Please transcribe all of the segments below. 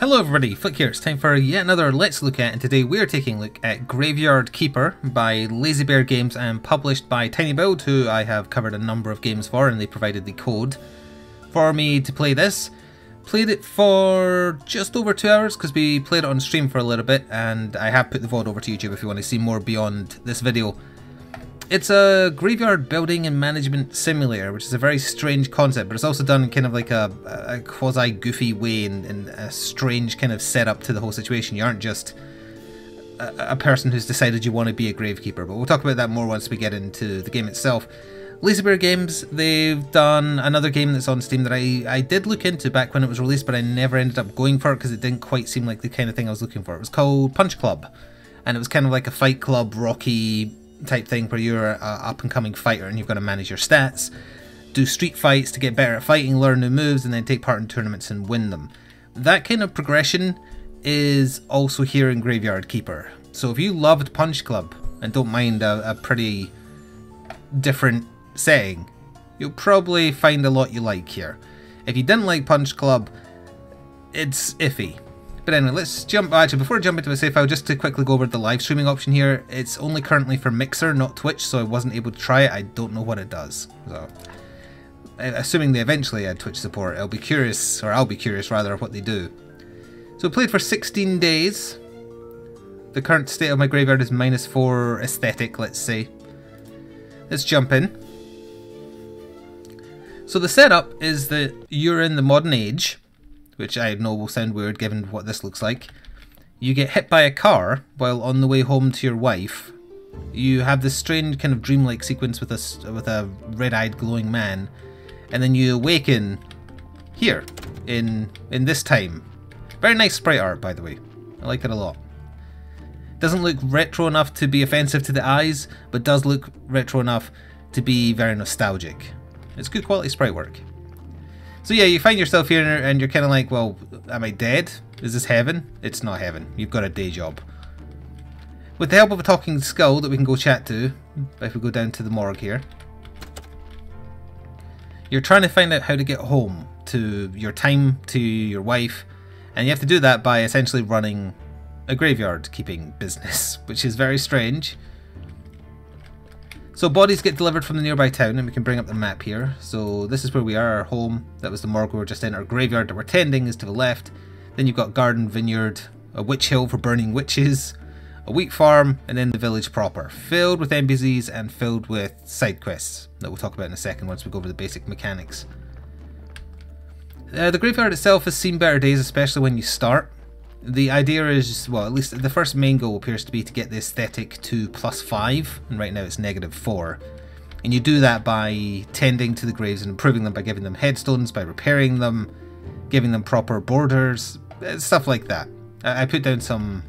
Hello everybody, Flick here. It's time for yet another Let's Look At, and today we are taking a look at Graveyard Keeper by Lazy Bear Games and published by tinyBuild, who I have covered a number of games for, and they provided the code for me to play this. Played it for just over 2 hours because we played it on stream for a little bit, and I have put the VOD over to YouTube if you want to see more beyond this video. It's a graveyard building and management simulator, which is a very strange concept, but it's also done in kind of like a quasi-goofy way and a strange kind of setup to the whole situation. You aren't just a person who's decided you want to be a gravekeeper, but we'll talk about that more once we get into the game itself. Lazy Bear Games, they've done another game that's on Steam that I did look into back when it was released, but I never ended up going for it because it didn't quite seem like the kind of thing I was looking for. It was called Punch Club, and it was kind of like a Fight Club, Rocky type thing where you're an up-and-coming fighter and you've got to manage your stats, do street fights to get better at fighting, learn new moves, and then take part in tournaments and win them. That kind of progression is also here in Graveyard Keeper. So if you loved Punch Club and don't mind a pretty different setting, you'll probably find a lot you like here. If you didn't like Punch Club, it's iffy. But anyway, let's jump. Actually, before I jump into the save file, just to quickly go over the live streaming option here. It's only currently for Mixer, not Twitch, so I wasn't able to try it. I don't know what it does. So, assuming they eventually add Twitch support, I'll be curious rather, what they do. So, I played for 16 days. The current state of my graveyard is -4 aesthetic, let's say. Let's jump in. So, the setup is that you're in the modern age, which I know will sound weird given what this looks like. You get hit by a car while on the way home to your wife. You have this strange kind of dreamlike sequence with a red-eyed glowing man, and then you awaken here in this time. Very nice sprite art, by the way. I like it a lot. Doesn't look retro enough to be offensive to the eyes, but does look retro enough to be very nostalgic. It's good quality sprite work. So yeah, you find yourself here and you're kind of like, well, am I dead? Is this heaven? It's not heaven. You've got a day job. With the help of a talking skull that we can go chat to, if we go down to the morgue here, you're trying to find out how to get home to your time, to your wife, and you have to do that by essentially running a graveyard keeping business, which is very strange. So bodies get delivered from the nearby town, and we can bring up the map here. So this is where we are, our home. That was the morgue we were just in. Our graveyard that we're tending is to the left. Then you've got garden, vineyard, a witch hill for burning witches, a wheat farm, and then the village proper, filled with NPCs and filled with side quests that we'll talk about in a second once we go over the basic mechanics. The graveyard itself has seen better days, especially when you start. The idea is, well, at least the first main goal appears to be to get the aesthetic to +5, and right now it's -4. And you do that by tending to the graves and improving them by giving them headstones, by repairing them, giving them proper borders, stuff like that. I put down some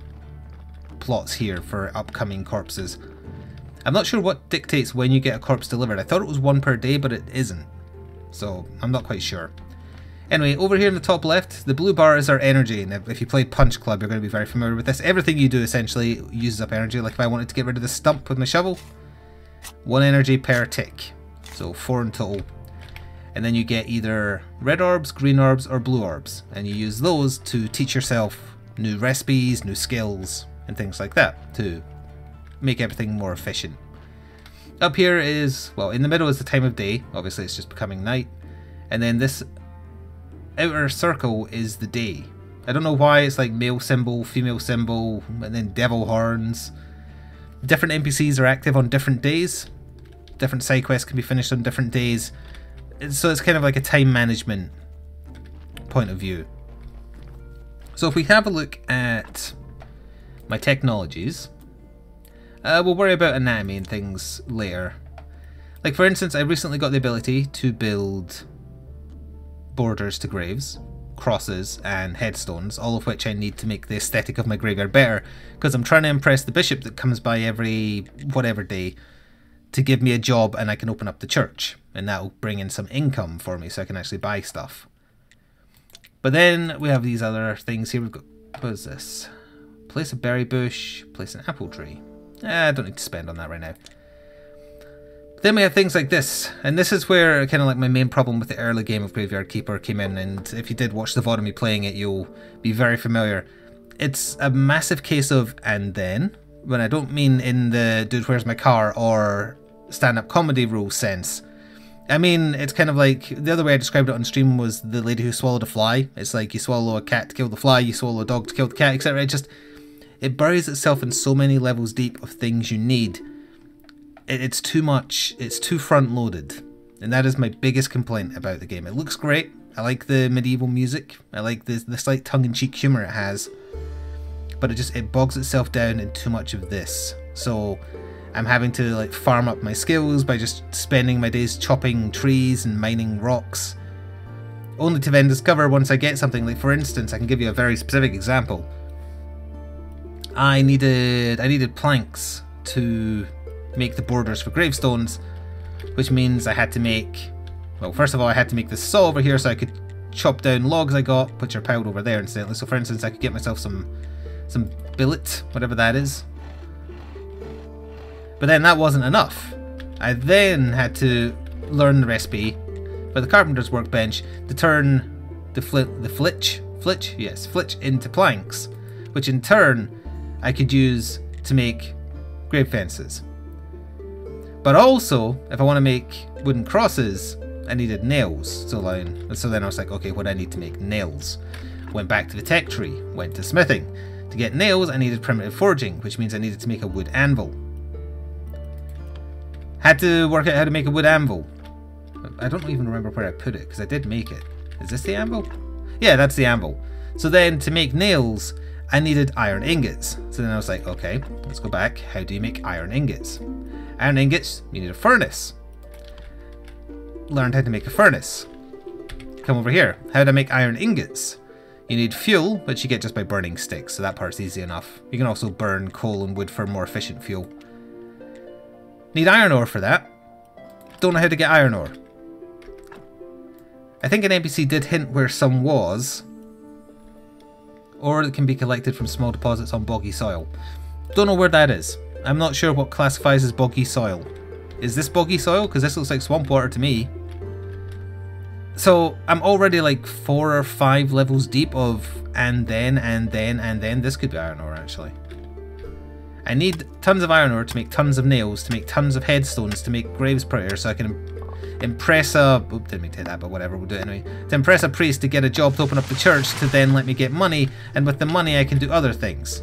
plots here for upcoming corpses. I'm not sure what dictates when you get a corpse delivered. I thought it was 1 per day, but it isn't. So I'm not quite sure. Anyway, over here in the top left, the blue bar is our energy, and if you play Punch Club, you're going to be very familiar with this. Everything you do essentially uses up energy. Like if I wanted to get rid of the stump with my shovel, 1 energy per tick, so 4 in total. And then you get either red orbs, green orbs, or blue orbs, and you use those to teach yourself new recipes, new skills, and things like that to make everything more efficient. Up here is, well, in the middle is the time of day. Obviously, it's just becoming night, and then this outer circle is the day. I don't know why it's like male symbol, female symbol, and then devil horns. Different NPCs are active on different days. Different side quests can be finished on different days. So it's kind of like a time management point of view. So if we have a look at my technologies, we'll worry about anatomy and things later. Like for instance, I recently got the ability to build borders to graves, crosses, and headstones, all of which I need to make the aesthetic of my graveyard better, because I'm trying to impress the bishop that comes by every whatever day to give me a job, and I can open up the church, and that'll bring in some income for me so I can actually buy stuff. But then we have these other things here. We've got, what is this? Place a berry bush, place an apple tree. I don't need to spend on that right now. Then we have things like this, and this is where kind of like my main problem with the early game of Graveyard Keeper came in, and if you did watch the VOD of me playing it, you'll be very familiar. It's a massive case of and then, when I don't mean in the dude where's my car or stand-up comedy rule sense. I mean, it's kind of like, the other way I described it on stream was the lady who swallowed a fly. It's like you swallow a cat to kill the fly, you swallow a dog to kill the cat, etc. It buries itself in so many levels deep of things you need. It's too much, it's too front-loaded, and that is my biggest complaint about the game. It looks great, I like the medieval music, I like the slight tongue-in-cheek humour it has, but it bogs itself down in too much of this. So I'm having to like farm up my skills by just spending my days chopping trees and mining rocks, only to then discover once I get something, like for instance, I can give you a very specific example. I needed planks to make the borders for gravestones, which means I had to make, well, first of all I had to make this saw over here so I could chop down logs I got, which are piled over there incidentally. So for instance, I could get myself some billet, whatever that is. But then that wasn't enough. I then had to learn the recipe for the carpenter's workbench to turn the flitch into planks, which in turn I could use to make grave fences. But also, if I want to make wooden crosses, I needed nails. So then I was like, okay, what do I need to make nails? Went back to the tech tree, went to smithing. To get nails, I needed primitive forging, which means I needed to make a wood anvil. Had to work out how to make a wood anvil. I don't even remember where I put it, because I did make it. Is this the anvil? Yeah, that's the anvil. So then, to make nails, I needed iron ingots. So then I was like, okay, let's go back. How do you make iron ingots? Iron ingots, you need a furnace. Learned how to make a furnace. Come over here. How to make iron ingots? You need fuel, which you get just by burning sticks, so that part's easy enough. You can also burn coal and wood for more efficient fuel. Need iron ore for that. Don't know how to get iron ore. I think an NPC did hint where some was. Ore that can be collected from small deposits on boggy soil. Don't know where that is. I'm not sure what classifies as boggy soil. Is this boggy soil? Because this looks like swamp water to me. So I'm already like 4 or 5 levels deep of and then. This could be iron ore actually. I need tons of iron ore to make tons of nails, to make tons of headstones, to make graves prettier, so I can impress a... Oop, didn't mean to hit that, but whatever, we'll do it anyway. To impress a priest to get a job to open up the church, to then let me get money, and with the money I can do other things.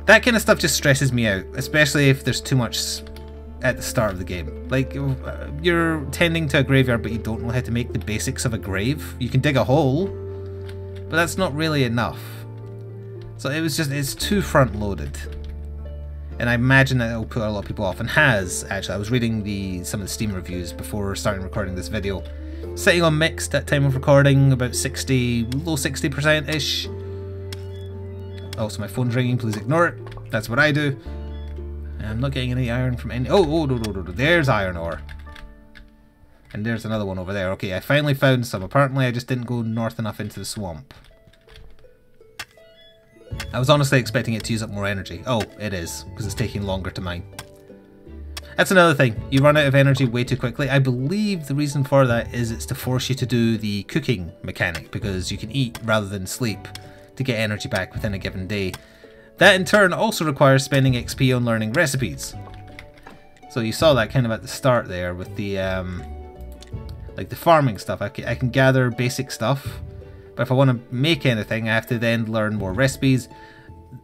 That kind of stuff just stresses me out, especially if there's too much at the start of the game. Like, you're tending to a graveyard, but you don't know how to make the basics of a grave. You can dig a hole, but that's not really enough. So it's too front-loaded. And I imagine that it'll put a lot of people off, and has, actually. I was reading some of the Steam reviews before starting recording this video. Sitting on mixed at time of recording, about 60, low 60%-ish. Oh, so my phone's ringing, please ignore it. That's what I do. I'm not getting any iron from any... Oh, no, there's iron ore. And there's another one over there. Okay, I finally found some. Apparently I just didn't go north enough into the swamp. I was honestly expecting it to use up more energy. Oh, it is, because it's taking longer to mine. That's another thing. You run out of energy way too quickly. I believe the reason for that is it's to force you to do the cooking mechanic, because you can eat rather than sleep to get energy back within a given day. That in turn also requires spending XP on learning recipes. So you saw that kind of at the start there with the like the farming stuff. I can gather basic stuff, but if I want to make anything I have to then learn more recipes.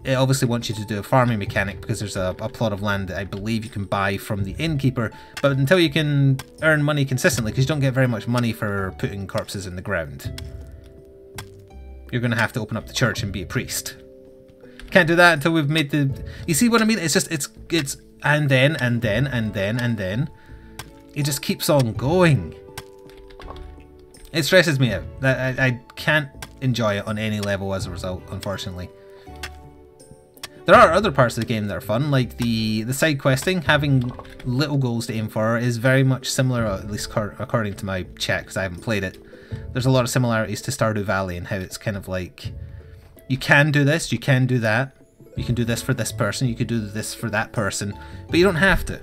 It obviously wants you to do a farming mechanic because there's a plot of land that I believe you can buy from the innkeeper, but until you can earn money consistently, because you don't get very much money for putting corpses in the ground, you're going to have to open up the church and be a priest. Can't do that until we've made the... You see what I mean? It's just, it's and then. It just keeps on going. It stresses me out. I can't enjoy it on any level as a result, unfortunately. There are other parts of the game that are fun, like the side questing. Having little goals to aim for is very much similar, at least according to my chat, because I haven't played it. There's a lot of similarities to Stardew Valley and how it's kind of like, you can do this, you can do that, you can do this for this person, you could do this for that person, but you don't have to.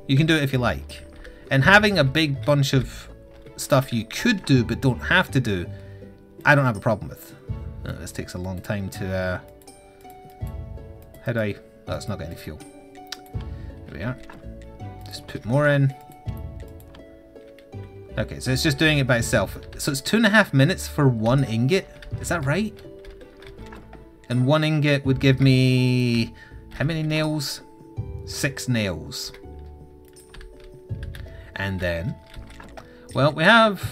You can do it if you like. And having a big bunch of stuff you could do but don't have to do, I don't have a problem with. Oh, this takes a long time to... How do I... Oh, it's not got any fuel. There we are. Just put more in. Okay, so it's just doing it by itself. So it's 2.5 minutes for 1 ingot. Is that right? And 1 ingot would give me... How many nails? 6 nails. And then... Well, we have...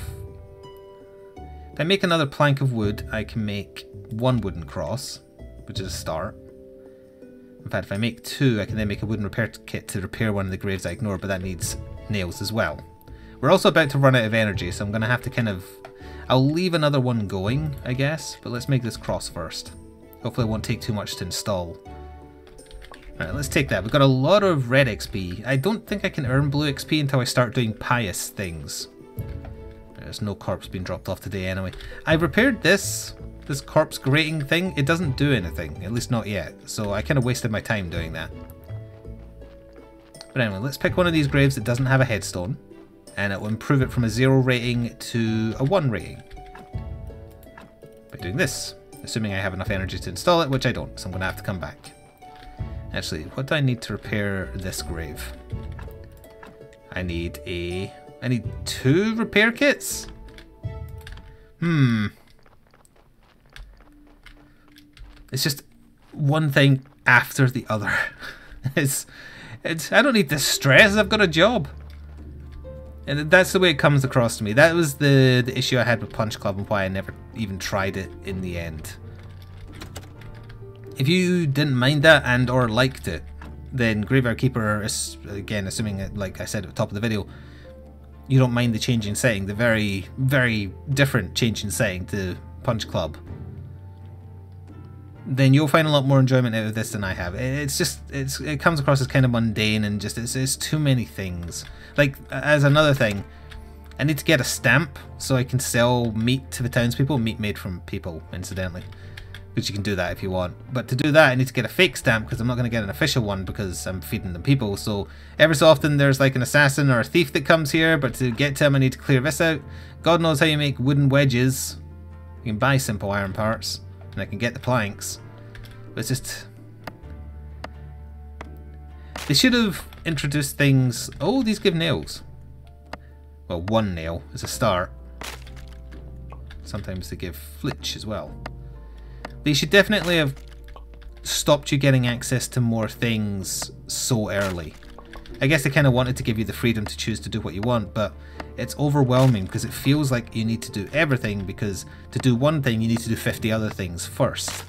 If I make another plank of wood, I can make 1 wooden cross, which is a start. In fact, if I make 2, I can then make a wooden repair kit to repair one of the graves I ignored, but that needs nails as well. We're also about to run out of energy, so I'm going to have to kind of... I'll leave another one going, I guess, but let's make this cross first. Hopefully it won't take too much to install. Alright, let's take that. We've got a lot of red XP. I don't think I can earn blue XP until I start doing pious things. There's no corpse being dropped off today anyway. I've repaired this corpse grating thing. It doesn't do anything, at least not yet. So I kind of wasted my time doing that. But anyway, let's pick one of these graves that doesn't have a headstone. And it will improve it from a 0 rating to a 1 rating. By doing this. Assuming I have enough energy to install it, which I don't, so I'm going to have to come back. Actually, what do I need to repair this grave? I need 2 repair kits? It's just one thing after the other. I don't need this stress, I've got a job. And that's the way it comes across to me. That was the issue I had with Punch Club and why I never even tried it in the end. If you didn't mind that and or liked it, then Graveyard Keeper is, again, assuming, like I said at the top of the video, you don't mind the change in setting, the very, very different change in setting to Punch Club, then you'll find a lot more enjoyment out of this than I have. It's just, it comes across as kind of mundane and just, it's too many things. Like, as another thing, I need to get a stamp so I can sell meat to the townspeople, meat made from people, incidentally. Which you can do that if you want. But to do that, I need to get a fake stamp because I'm not going to get an official one because I'm feeding them people. So every so often there's like an assassin or a thief that comes here, but to get to him I need to clear this out. God knows how you make wooden wedges. You can buy simple iron parts, and I can get the planks. But it's just... They should have introduced things... Oh, these give nails. Well, 1 nail is a start. Sometimes they give flitch as well. They should definitely have stopped you getting access to more things so early. I guess they kind of wanted to give you the freedom to choose to do what you want, but it's overwhelming because it feels like you need to do everything, because to do one thing you need to do 50 other things first.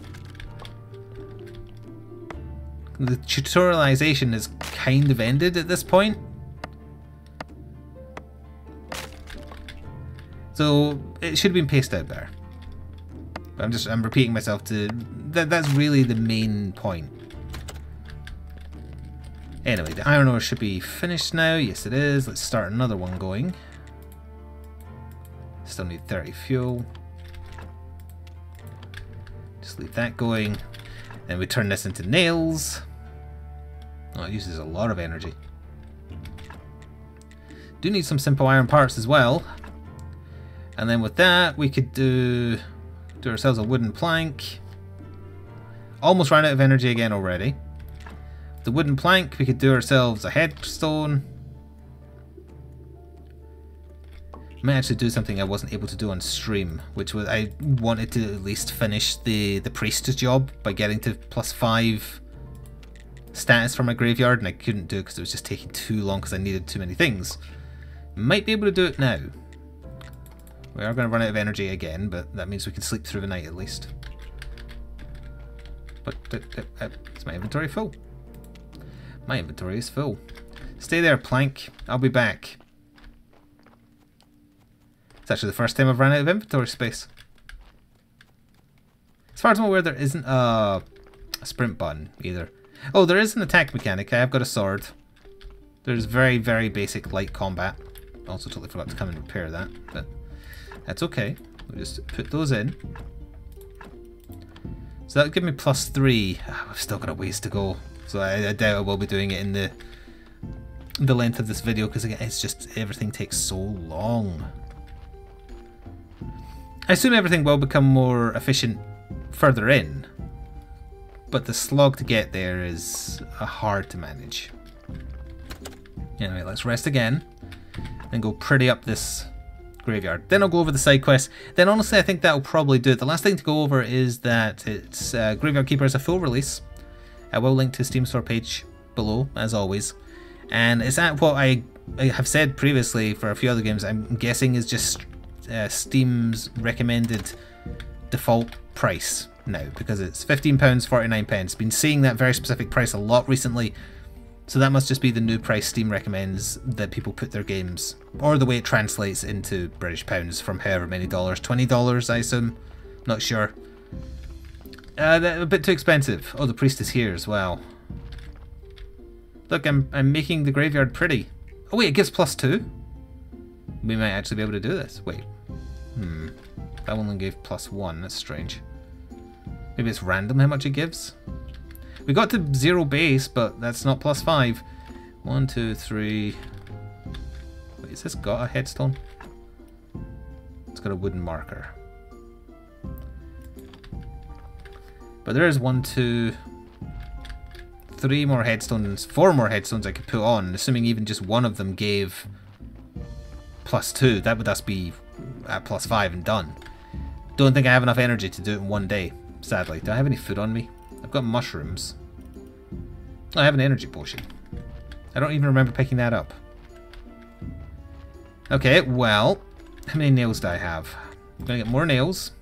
The tutorialization is kind of ended at this point. So it should have been paced out better. I'm repeating myself to... That's really the main point. Anyway, the iron ore should be finished now. Yes, it is. Let's start another one going. Still need 30 fuel. Just leave that going. Then we turn this into nails. Oh, it uses a lot of energy. Do need some simple iron parts as well. And then with that, we could do ourselves a wooden plank. Almost ran out of energy again already. The wooden plank, we could do ourselves a headstone. Might actually do something I wasn't able to do on stream, which was I wanted to at least finish the priest's job by getting to +5 status for my graveyard, and I couldn't do it because it was just taking too long because I needed too many things. Might be able to do it now. We are going to run out of energy again, but that means we can sleep through the night at least. But is my inventory full? My inventory is full. Stay there, plank. I'll be back. It's actually the first time I've run out of inventory space. As far as I'm aware, there isn't a sprint button either. Oh, there is an attack mechanic. I have got a sword. There's very, very basic light combat. Also totally forgot to come and repair that, but that's okay. We'll just put those in. So that'll give me +3. I've still got a ways to go. So I doubt I will be doing it in the the length of this video because again, it's just everything takes so long. I assume everything will become more efficient further in, but the slog to get there is hard to manage. Anyway, let's rest again and go pretty up this graveyard. Then I'll go over the side quests. Then honestly I think that'll probably do it. The last thing to go over is that it's Graveyard Keeper is a full release. I will link to Steam store page below as always. And it's at what I have said previously for a few other games, I'm guessing is just Steam's recommended default price now, because it's £15.49. Been seeing that very specific price a lot recently, so that must just be the new price Steam recommends that people put their games, or the way it translates into British pounds from however many dollars, $20 I assume, not sure. A bit too expensive. Oh, the priest is here as well. Look, I'm making the graveyard pretty. Oh wait, it gives +2? We might actually be able to do this. Wait. That one only gave +1, that's strange. Maybe it's random how much it gives? We got to 0 base, but that's not +5. 1, 2, 3... Wait, has this got a headstone? It's got a wooden marker. But there is 1, 2... 3 more headstones, 4 more headstones I could put on, assuming even just one of them gave +2. That would thus be at +5 and done. Don't think I have enough energy to do it in one day, sadly. Do I have any food on me? I've got mushrooms. I have an energy potion. I don't even remember picking that up. Okay, well, how many nails do I have? I'm gonna get more nails.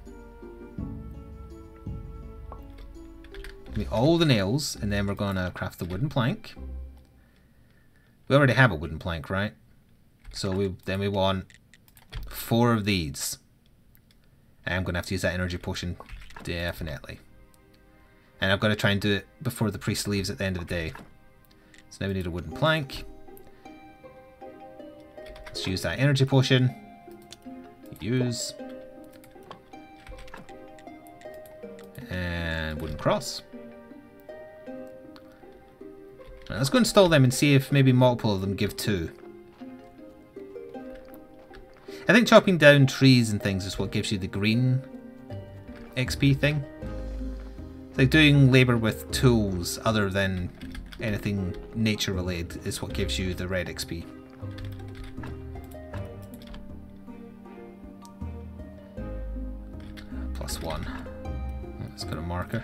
Give me all the nails, and then we're gonna craft the wooden plank. We already have a wooden plank, right? So we want 4 of these. I'm gonna have to use that energy potion, definitely. And I've got to try and do it before the priest leaves at the end of the day. So now we need a wooden plank. Let's use that energy potion. Use. And wooden cross. Right, let's go install them and see if maybe multiple of them give 2. I think chopping down trees and things is what gives you the green XP thing. It's like doing labour with tools other than anything nature related is what gives you the red XP. +1. Let's got a marker.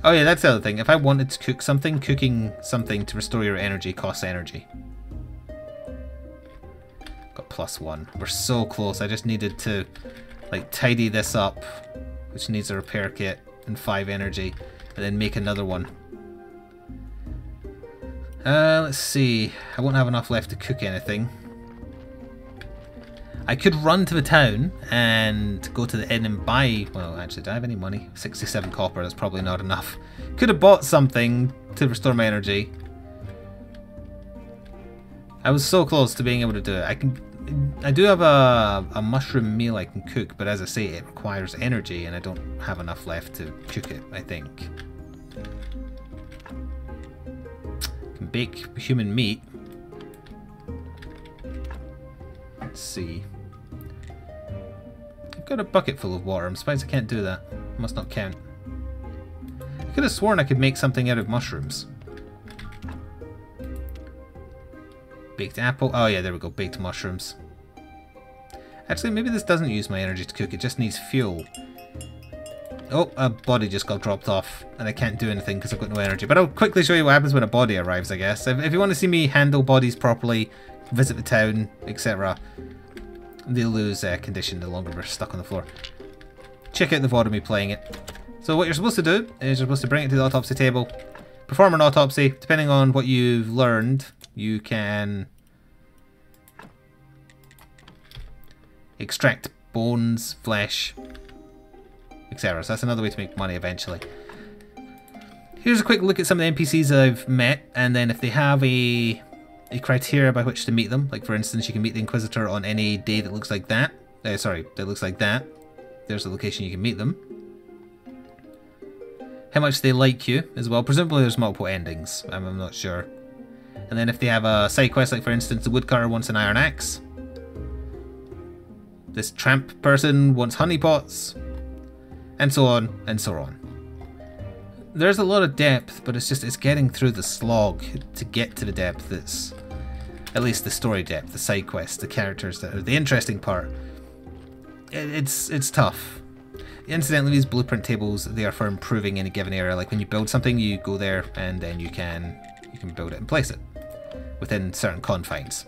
Oh yeah, that's the other thing. If I wanted to cook something, cooking something to restore your energy costs energy. Got +1. We're so close. I just needed to like tidy this up, which needs a repair kit and 5 energy, and then make another one. Let's see. I won't have enough left to cook anything. I could run to the town and go to the inn and buy... Well, actually, do I have any money? 67 copper, that's probably not enough. Could have bought something to restore my energy. I was so close to being able to do it. I do have a mushroom meal I can cook, but as I say, it requires energy, and I don't have enough left to cook it, I think. I can bake human meat. Let's see. I've got a bucket full of water. I'm surprised I can't do that. Must not count. I could have sworn I could make something out of mushrooms. Baked apple. Oh yeah, there we go. Baked mushrooms. Actually, maybe this doesn't use my energy to cook. It just needs fuel. Oh, a body just got dropped off, and I can't do anything because I've got no energy. But I'll quickly show you what happens when a body arrives, I guess. If you want to see me handle bodies properly, visit the town, etc., they'll lose condition the longer we're stuck on the floor. Check out the VOD of me playing it. So what you're supposed to do is you're supposed to bring it to the autopsy table, perform an autopsy. Depending on what you've learned, you can extract bones, flesh, etc. So that's another way to make money eventually. Here's a quick look at some of the NPCs I've met, and then if they have a criteria by which to meet them. Like for instance, you can meet the Inquisitor on any day that looks like that. That looks like that. There's the location you can meet them. how much they like you as well. Presumably there's multiple endings, I'm not sure. And then if they have a side quest, like for instance the woodcutter wants an iron axe, this tramp person wants honeypots, and so on and so on. There's a lot of depth, but it's getting through the slog to get to the depth that's, at least the story depth, the side quests, the characters that are the interesting part. It's tough. Incidentally, these blueprint tables, they are for improving any given area. Like when you build something, you go there and then you can build it and place it within certain confines.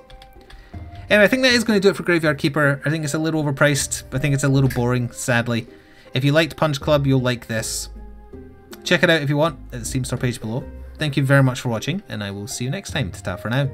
Anyway, I think that is going to do it for Graveyard Keeper. I think it's a little overpriced. I think it's a little boring, sadly. If you liked Punch Club, you'll like this. Check it out if you want at the Steam store page below. Thank you very much for watching, and I will see you next time. Ta-ta for now.